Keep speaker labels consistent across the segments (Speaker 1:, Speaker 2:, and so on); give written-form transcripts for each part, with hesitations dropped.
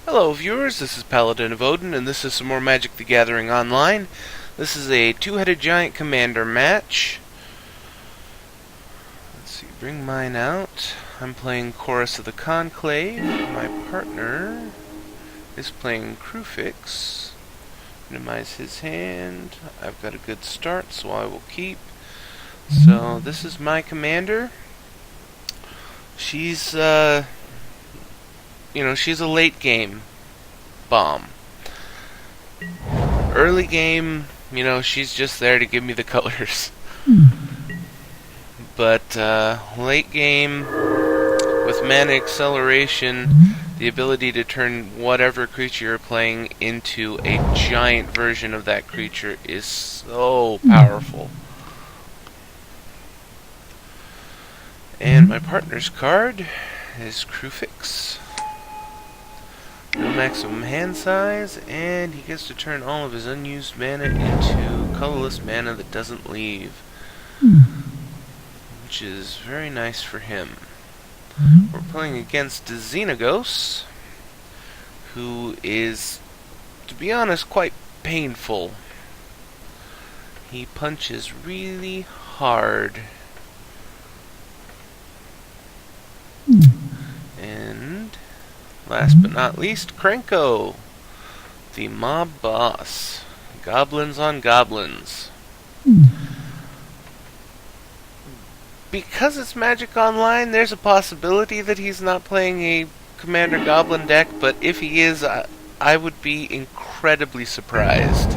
Speaker 1: Hello viewers, this is Paladin of Odin, and this is some more Magic the Gathering Online. This is a two-headed giant commander match. Let's see, bring mine out. I'm playing Chorus of the Conclave. My partner is playing Kruphix. Minimize his hand. I've got a good start, so I will keep. So this is my commander. She's, she's a late game bomb. Early game, she's just there to give me the colors. But late game, with mana acceleration, the ability to turn whatever creature you're playing into a giant version of that creature is so powerful. And my partner's card is Kruphix. No maximum hand size, and he gets to turn all of his unused mana into colorless mana that doesn't leave, which is very nice for him. We're playing against Xenagos, who is, to be honest, quite painful. He punches really hard. And last but not least, Krenko, the mob boss. Goblins on goblins. Because it's Magic Online, there's a possibility that he's not playing a Commander Goblin deck, but if he is, I would be incredibly surprised.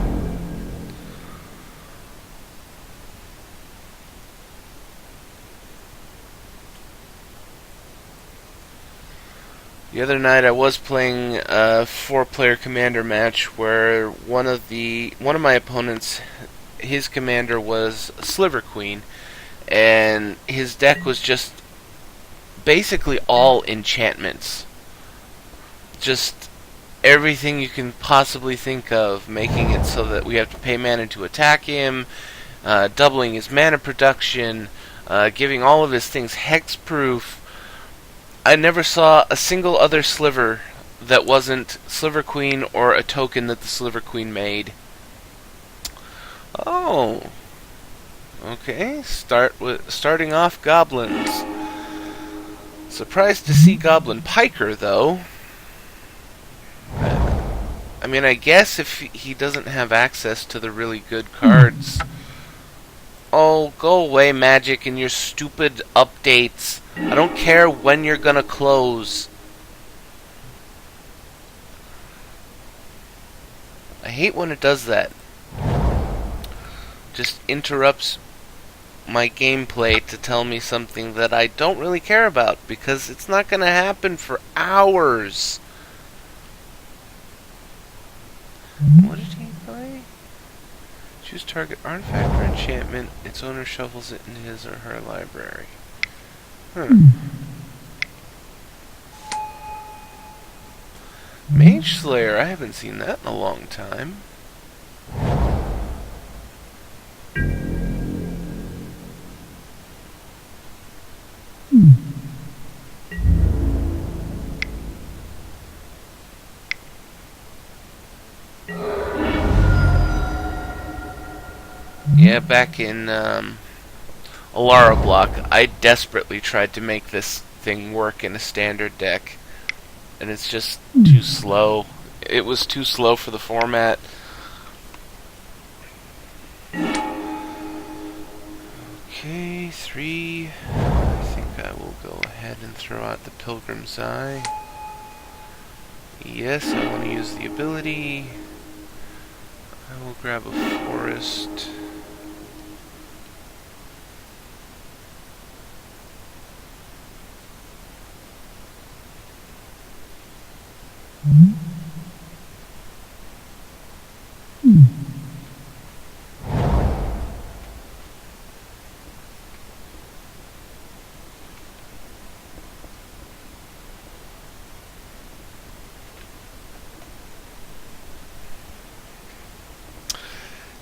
Speaker 1: The other night I was playing a 4-player commander match where one of my opponents, his commander was Sliver Queen, and his deck was just basically all enchantments. Just everything you can possibly think of, making it so that we have to pay mana to attack him, doubling his mana production, giving all of his things hexproof. I never saw a single other sliver that wasn't Sliver Queen or a token that the Sliver Queen made. Oh. Okay, starting off goblins. Surprised to see Goblin Piker, though. I mean, I guess if he doesn't have access to the really good cards. Oh, go away, Magic, and your stupid updates. I don't care when you're gonna close. I hate when it does that. Just interrupts my gameplay to tell me something that I don't really care about, because it's not gonna happen for hours. What did he play? Choose target artifact or enchantment. Its owner shuffles it into his or her library. Mage Slayer, I haven't seen that in a long time. Yeah, back in Alara Block, I desperately tried to make this thing work in a standard deck, and it's just too slow. It was too slow for the format. Okay, 3. I think I will go ahead and throw out the Pilgrim's Eye. Yes, I want to use the ability. I will grab a forest.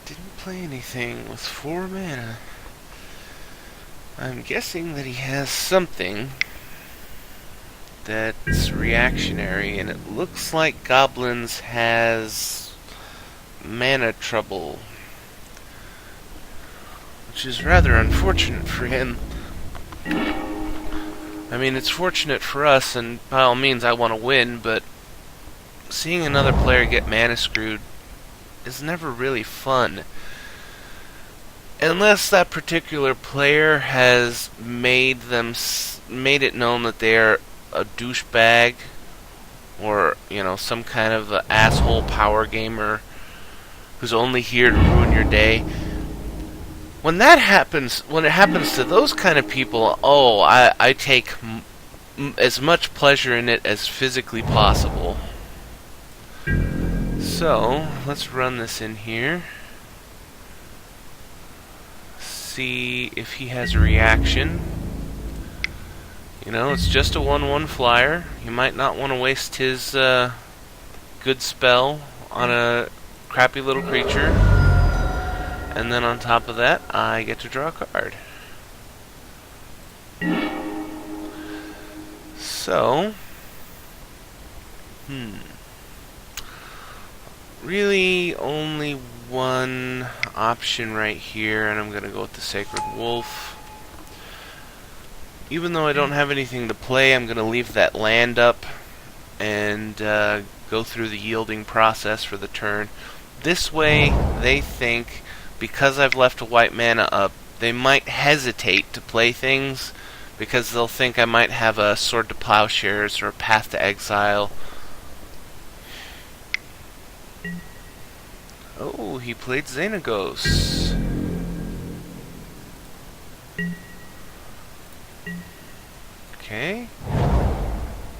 Speaker 1: Didn't play anything with 4 mana. I'm guessing that he has something. that's reactionary, and it looks like Goblins has mana trouble, which is rather unfortunate for him. I mean, it's fortunate for us, and by all means I want to win, but seeing another player get mana screwed is never really fun. Unless that particular player has made it known that they are a douchebag, or some kind of a asshole power gamer who's only here to ruin your day. When it happens to those kind of people, I take as much pleasure in it as physically possible. So let's run this in here. See if he has a reaction. It's just a 1/1 flyer. You might not want to waste his good spell on a crappy little creature. And then on top of that, I get to draw a card. So, really only one option right here, and I'm going to go with the Sacred Wolf. Even though I don't have anything to play, I'm going to leave that land up and go through the yielding process for the turn. This way, they think, because I've left a white mana up, they might hesitate to play things, because they'll think I might have a Sword to Plowshares or a Path to Exile. Oh, he played Xenagos. Okay.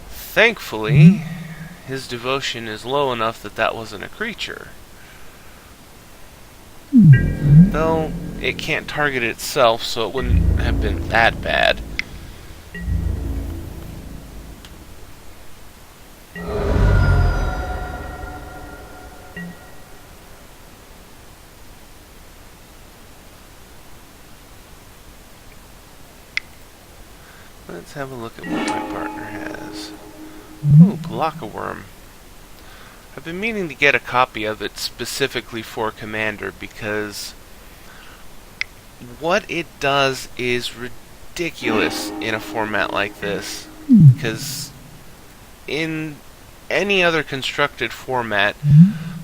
Speaker 1: Thankfully, his devotion is low enough that that wasn't a creature. Though, it can't target itself, so it wouldn't have been that bad. Let's have a look at what my partner has. Ooh, Pelakka Wurm. I've been meaning to get a copy of it specifically for Commander, because what it does is ridiculous in a format like this. Because in any other constructed format,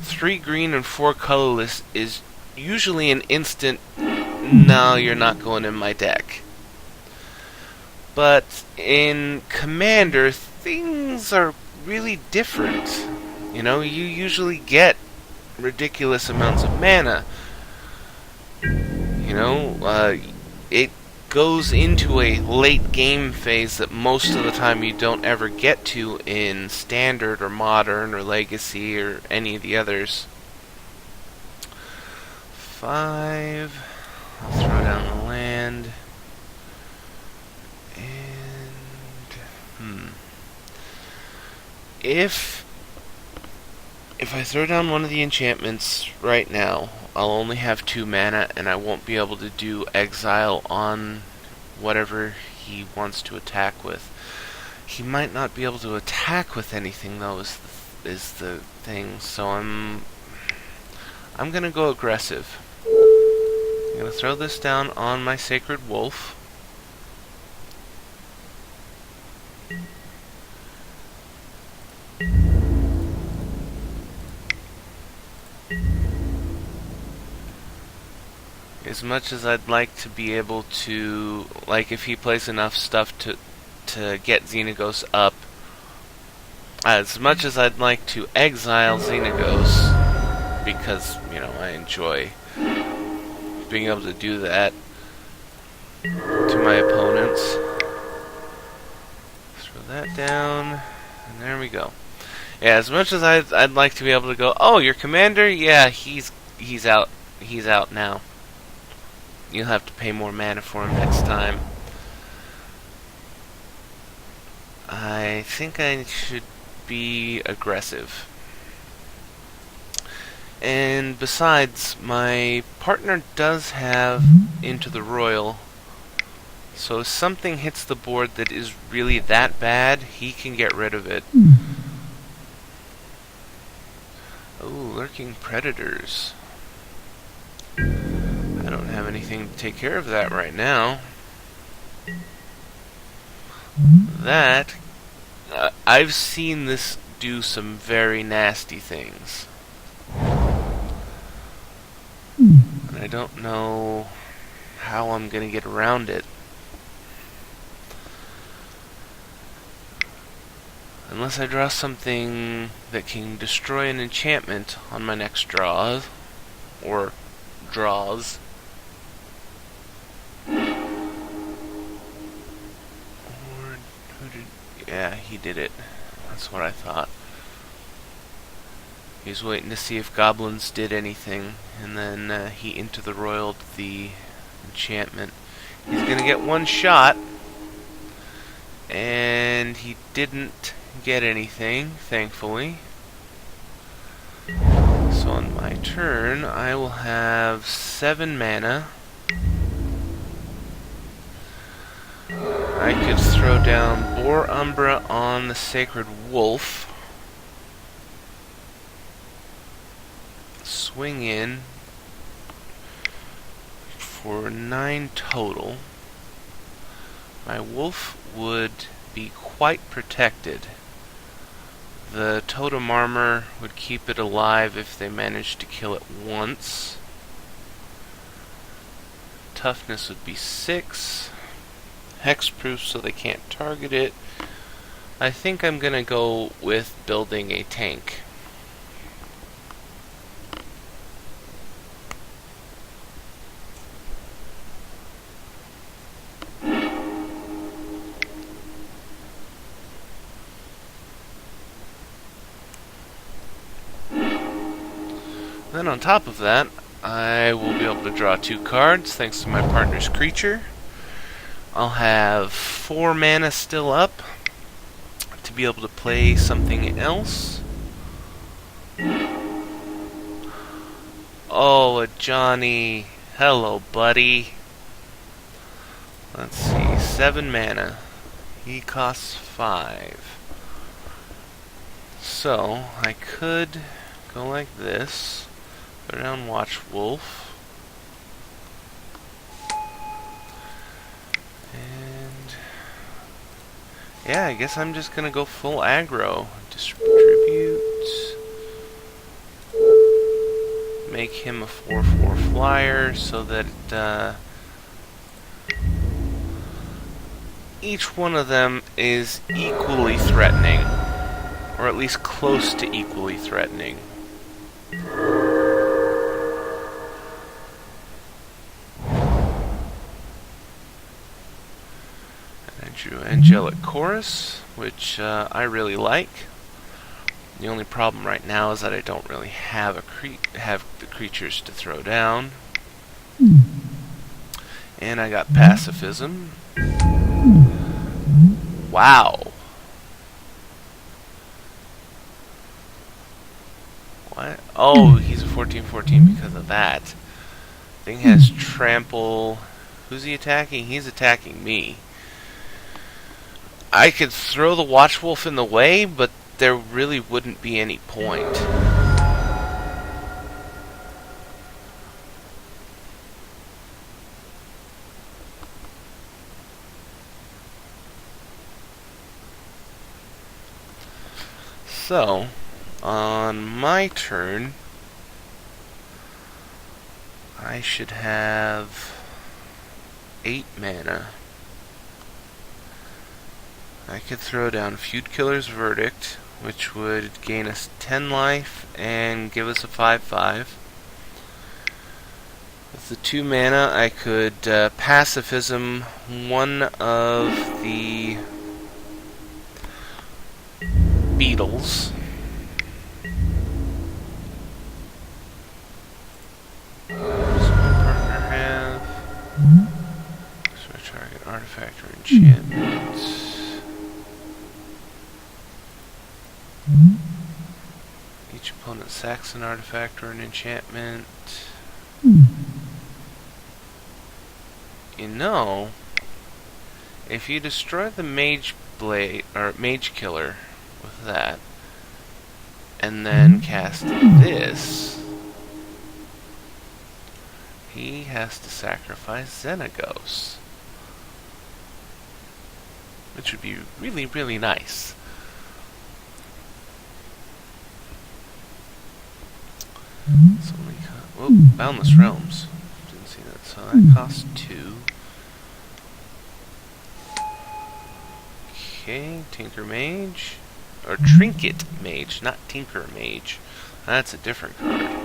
Speaker 1: 3 green and 4 colorless is usually an instant, no, you're not going in my deck. But in Commander, things are really different. You usually get ridiculous amounts of mana. It goes into a late game phase that most of the time you don't ever get to in Standard or Modern or Legacy or any of the others. 5. I'll throw down the land. If I throw down one of the enchantments right now, I'll only have 2 mana, and I won't be able to do exile on whatever he wants to attack with. He might not be able to attack with anything, though, is the thing. So I'm gonna go aggressive. I'm gonna throw this down on my Sacred Wolf. As much as I'd like to be able to, like, if he plays enough stuff to get Xenagos up, as much as I'd like to exile Xenagos, because, I enjoy being able to do that to my opponents. Throw that down, and there we go. Yeah, as much as I'd like to be able to go, oh, your commander? Yeah, he's out. He's out now. You'll have to pay more mana for him next time. I think I should be aggressive. And besides, my partner does have Into the Royal, So if something hits the board that is really that bad, he can get rid of it. Oh, lurking predators. I don't have anything to take care of that right now. That, I've seen this do some very nasty things. And I don't know how I'm going to get around it. Unless I draw something that can destroy an enchantment on my next draw, or draws. Yeah, he did it. That's what I thought. He was waiting to see if goblins did anything, and then he into the royaled the enchantment. He's gonna get one shot, and he didn't get anything, thankfully. So on my turn, I will have 7 mana. I could throw down Boar Umbra on the Sacred Wolf. Swing in for 9 total. My wolf would be quite protected. The totem armor would keep it alive if they managed to kill it once. Toughness would be 6. Hexproof so they can't target it. I think I'm gonna go with building a tank. Then on top of that, I will be able to draw 2 cards thanks to my partner's creature. I'll have 4 mana still up to be able to play something else. Oh, a Johnny. Hello, buddy. Let's see, 7 mana. He costs 5. So, I could go like this. Go down Watch Wolf. And yeah, I guess I'm just gonna go full aggro. Distribute. Make him a 4/4 flyer so that each one of them is equally threatening. Or at least close to equally threatening. Drew Angelic Chorus, which I really like. The only problem right now is that I don't really have the creatures to throw down. And I got Pacifism. Wow. What? Oh, he's a 14/14 because of that. Thing has Trample. Who's he attacking? He's attacking me. I could throw the Watchwolf in the way, but there really wouldn't be any point. So, on my turn, I should have 8 mana. I could throw down Feud Killer's Verdict, which would gain us 10 life and give us a 5/5. With the 2 mana, I could Pacifism one of the beetles. What does my partner have? So I target artifact or enchantment. Each opponent sacks an artifact or an enchantment. You know, if you destroy the Mage Blade or Mage Killer with that, and then cast this, he has to sacrifice Xenagos, which would be really, really nice. So Boundless Realms. Didn't see that. So that costs 2. Okay, Tinker Mage. Or Trinket Mage, not Tinker Mage. That's a different card.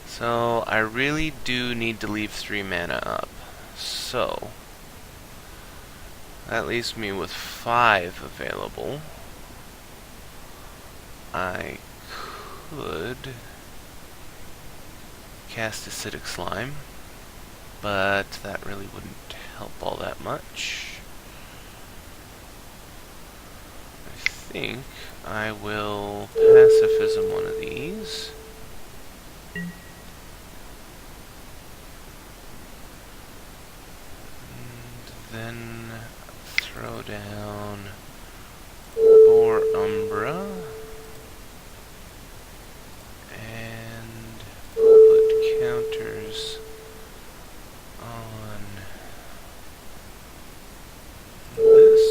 Speaker 1: So, I really do need to leave 3 mana up. So, that leaves me with 5 available. I could cast Acidic Slime, but that really wouldn't help all that much. I think I will Pacifism one of these. Then throw down Boar Umbra and put counters on this.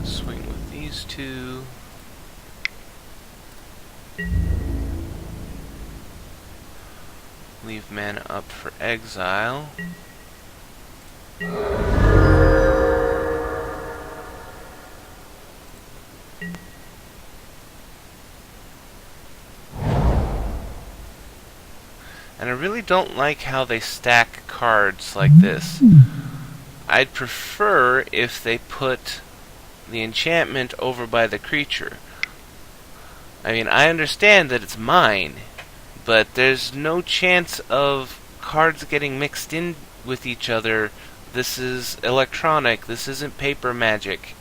Speaker 1: Swing with these 2. Leave mana up for exile. And I really don't like how they stack cards like this. I'd prefer if they put the enchantment over by the creature. I mean, I understand that it's mine, but there's no chance of cards getting mixed in with each other. This is electronic. This isn't paper magic.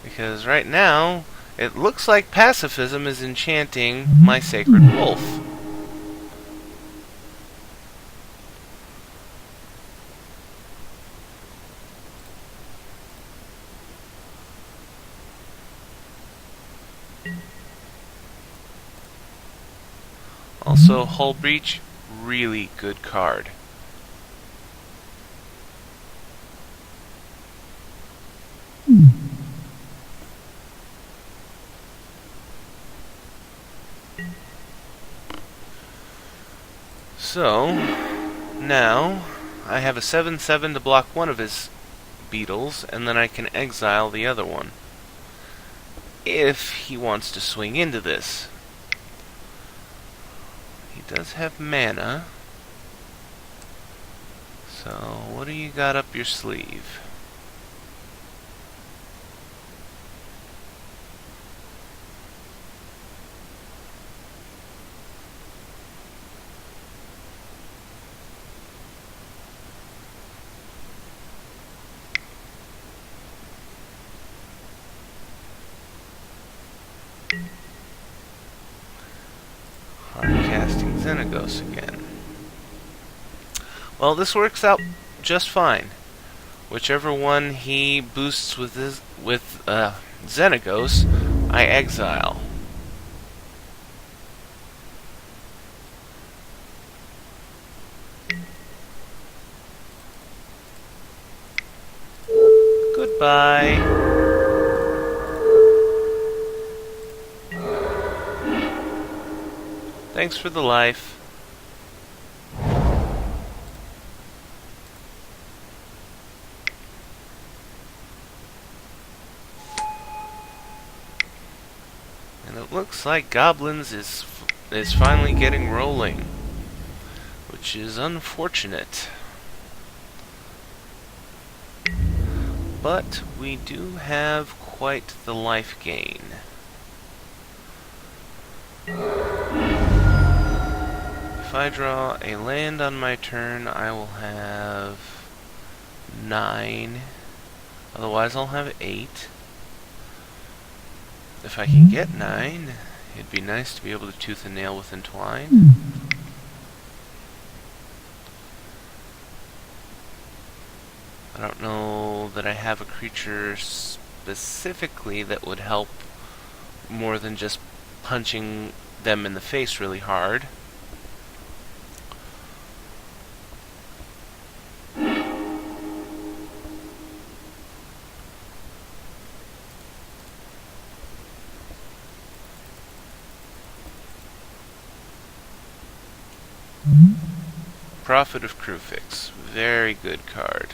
Speaker 1: Because right now, it looks like Pacifism is enchanting my Sacred Wolf. Also, Hull Breach, really good card. So, now, I have a 7/7 to block one of his beetles, and then I can exile the other one. If he wants to swing into this. He does have mana. So, what do you got up your sleeve? Casting Xenagos again. Well, this works out just fine. Whichever one he boosts with Xenagos, I exile. Goodbye. Thanks for the life. And it looks like Goblins is finally getting rolling, which is unfortunate. But we do have quite the life gain. If I draw a land on my turn, I will have 9. Otherwise, I'll have 8. If I can get 9, it'd be nice to be able to tooth and nail with Entwine. I don't know that I have a creature specifically that would help more than just punching them in the face really hard. Prophet of Kruphix, very good card.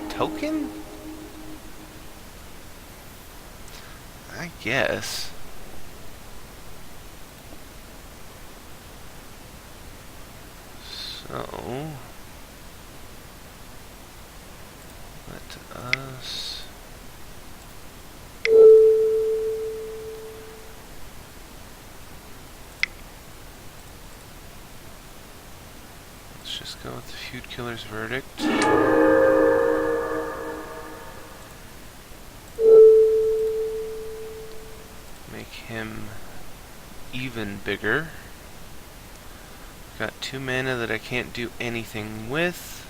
Speaker 1: Token? I guess. So, let us let's just go with the Feud Killer's Verdict. Make him even bigger. Got 2 mana that I can't do anything with.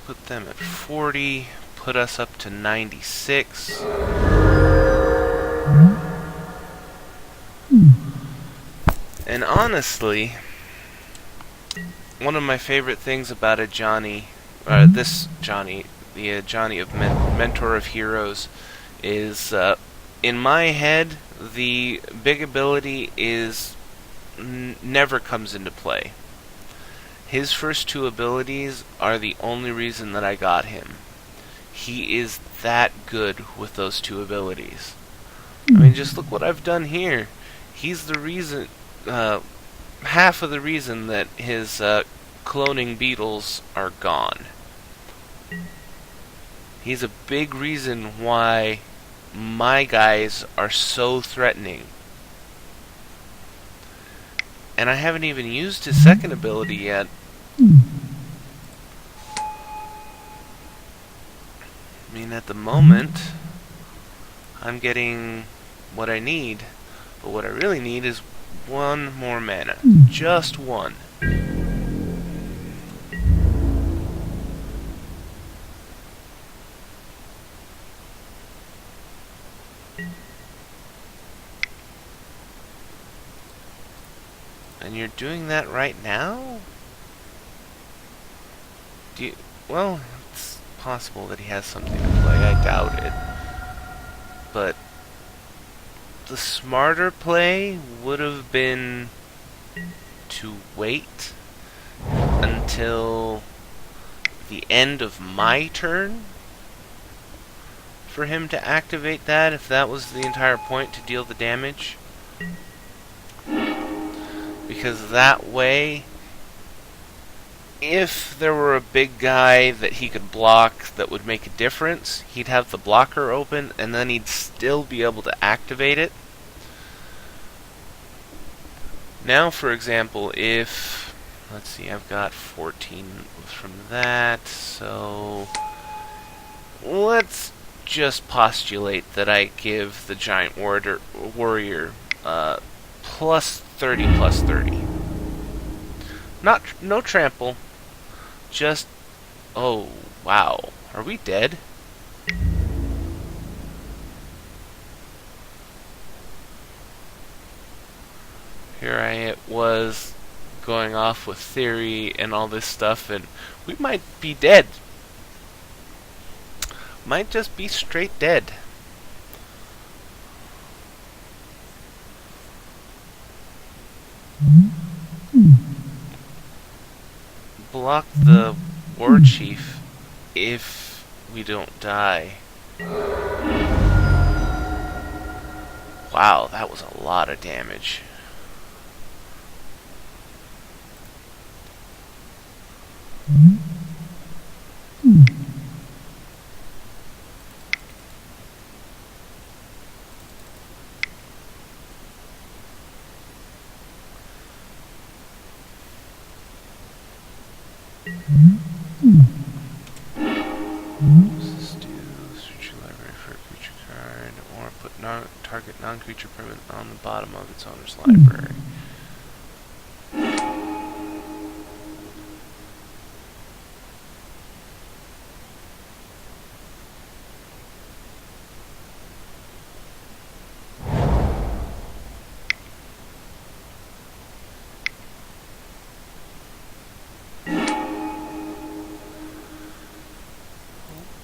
Speaker 1: Put them at 40, put us up to 96. And honestly, one of my favorite things about a Johnny, this Johnny, the Johnny of Mentor of Heroes, is in my head the big ability is never comes into play. His first 2 abilities are the only reason that I got him. He is that good with those 2 abilities. I mean, just look what I've done here. He's the reason, half of the reason that his cloning beetles are gone. He's a big reason why my guys are so threatening. And I haven't even used his second ability yet. I mean, at the moment, I'm getting what I need. But what I really need is 1 more mana. Just 1. And you're doing that right now? Well, it's possible that he has something to play. I doubt it. But the smarter play would have been to wait until the end of my turn for him to activate that, if that was the entire point, to deal the damage. because that way, if there were a big guy that he could block that would make a difference, he'd have the blocker open, and then he'd still be able to activate it. Now, for example, if, let's see, I've got 14 from that, so let's just postulate that I give the Giant Warrior plus 30 plus 30. No trample, just, oh, wow, are we dead? Here I was going off with theory and all this stuff, and we might be dead. Might just be straight dead. Block the War Chief if we don't die. Wow, that was a lot of damage. Target non-creature permanent on the bottom of its owner's library.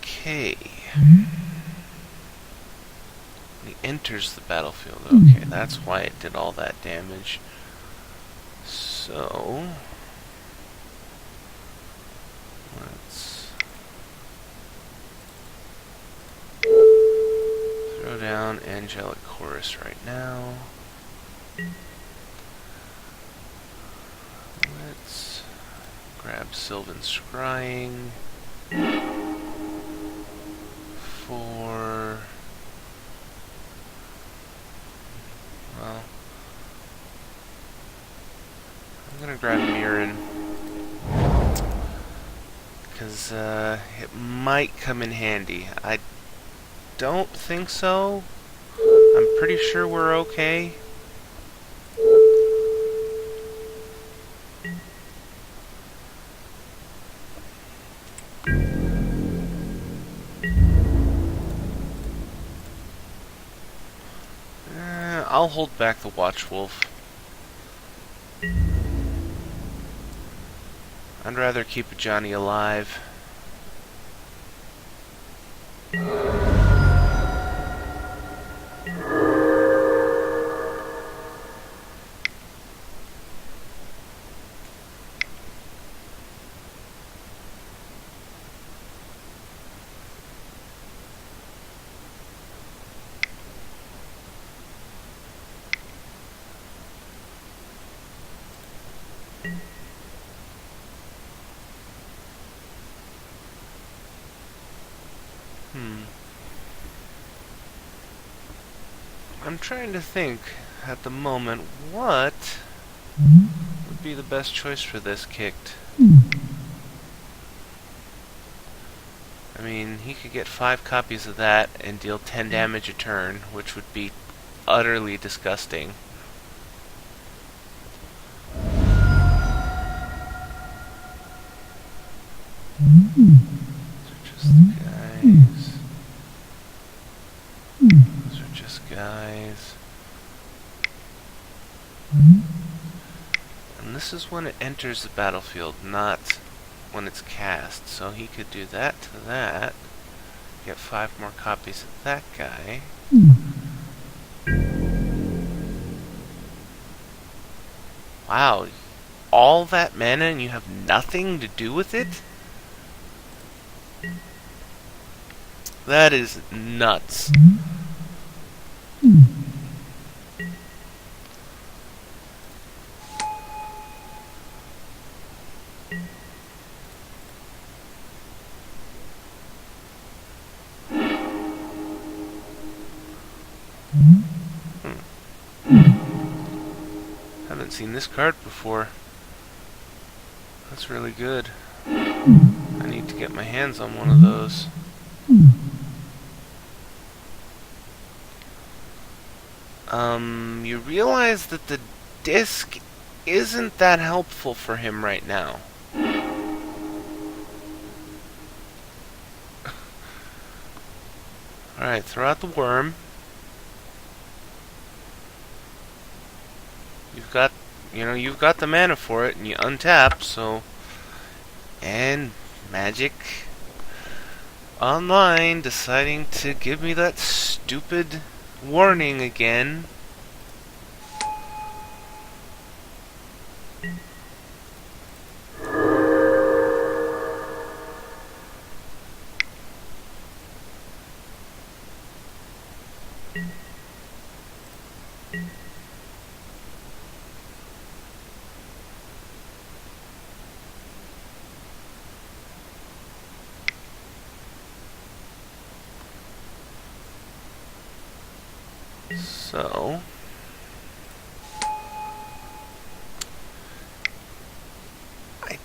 Speaker 1: Okay. He enters the battlefield. Okay, that's why it did all that damage. So let's throw down Angelic Chorus right now. Let's grab Sylvan Scrying for, well, I'm gonna grab Mirren because it might come in handy. I don't think so. I'm pretty sure we're okay. I'll hold back the Watchwolf. I'd rather keep Johnny alive. I'm trying to think at the moment what would be the best choice for this kicked. I mean, he could get 5 copies of that and deal 10 damage a turn, which would be utterly disgusting. Those are just guys. And this is when it enters the battlefield, not when it's cast. So he could do that to that. Get 5 more copies of that guy. Wow. All that mana and you have nothing to do with it? That is nuts. seen this card before. That's really good. I need to get my hands on one of those. You realize that the disc isn't that helpful for him right now. Alright, throw out the worm. You've got the mana for it, and you untap, so... And Magic Online deciding to give me that stupid warning again. So... I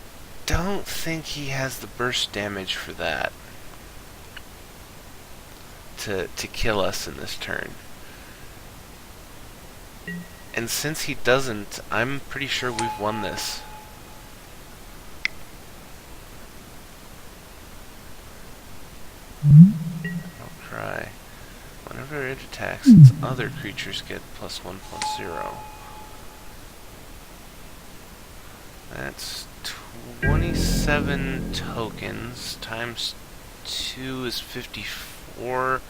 Speaker 1: don't think he has the burst damage for that. To kill us in this turn. And since he doesn't, I'm pretty sure we've won this. I'll try. Whenever it attacks, its other creatures get +1/+0. That's 27 tokens times 2 is 54.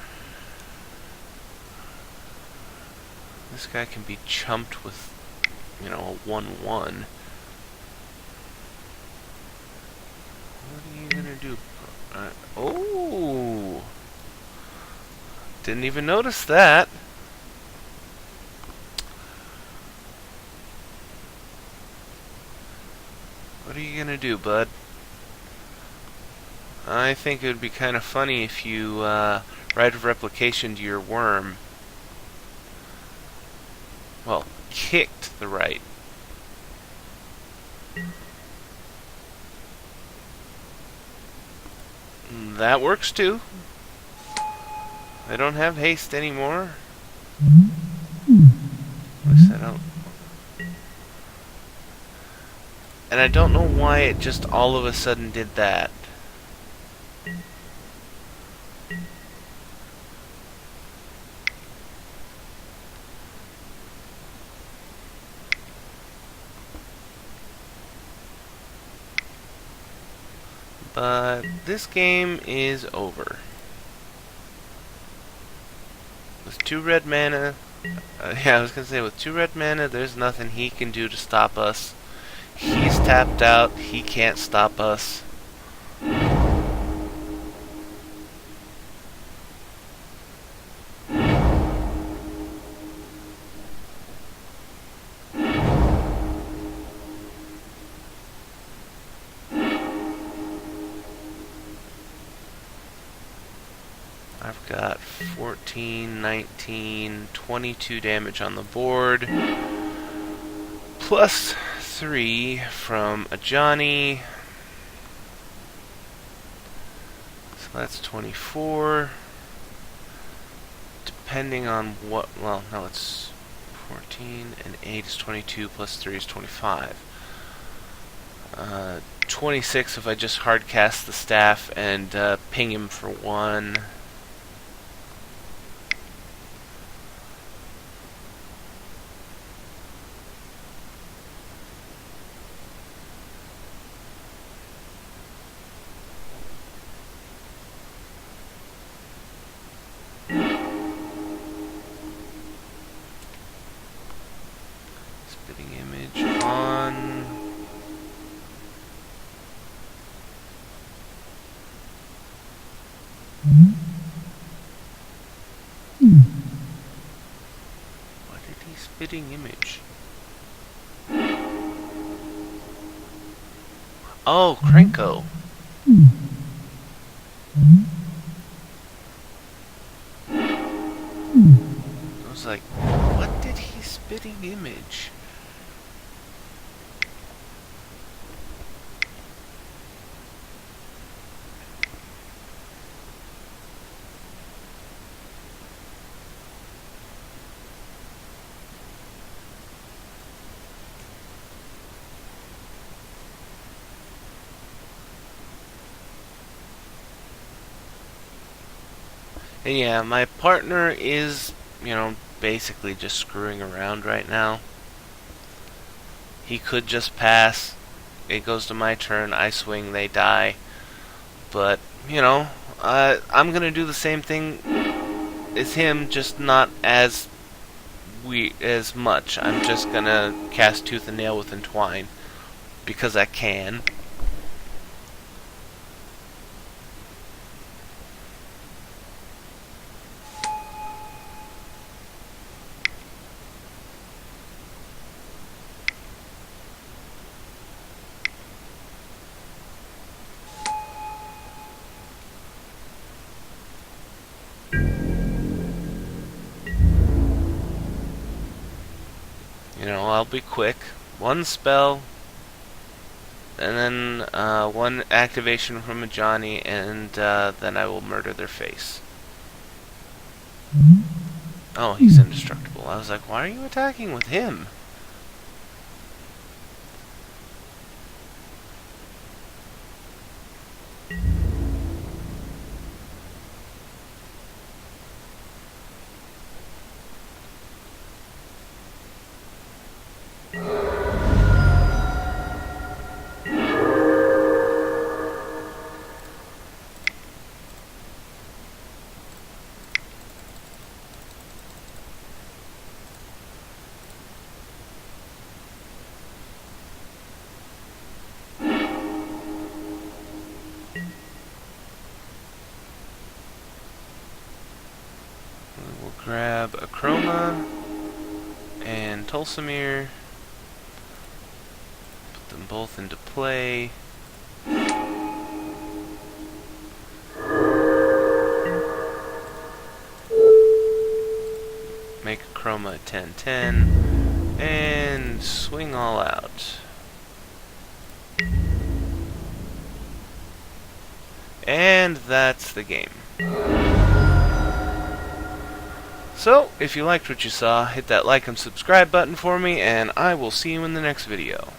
Speaker 1: This guy can be chumped with, a 1/1. What are you gonna do? Oh! Didn't even notice that. What are you gonna do, bud? I think it would be kind of funny if you Rite of Replication to your worm. Well, kicked the right. That works too. I don't have haste anymore. At least I don't. And I don't know why it just all of a sudden did that. But this game is over. With 2 red mana, I was gonna say, with 2 red mana, there's nothing he can do to stop us. He's tapped out, he can't stop us. I've got 14, 19, 22 damage on the board. Plus 3 from Ajani. So that's 24. Depending on what... Well, no, it's 14 and 8 is 22 plus 3 is 25. 26 if I just hard cast the staff and ping him for 1. Spitting Image on... What did he Spitting Image? Oh, Krenko. I was like, what did he Spitting Image? And yeah, my partner is, basically just screwing around right now. He could just pass. It goes to my turn. I swing. They die. But I'm gonna do the same thing as him, just not as much. I'm just gonna cast Tooth and Nail with Entwine because I can. I'll be quick. One spell, and then one activation from a Johnny, and then I will murder their face. Oh, he's indestructible. I was like, why are you attacking with him? We'll grab a Chroma and Tulsamir. Put them both into play. Make a Chroma 10-10 and swing all out. And that's the game. So, if you liked what you saw, hit that like and subscribe button for me, and I will see you in the next video.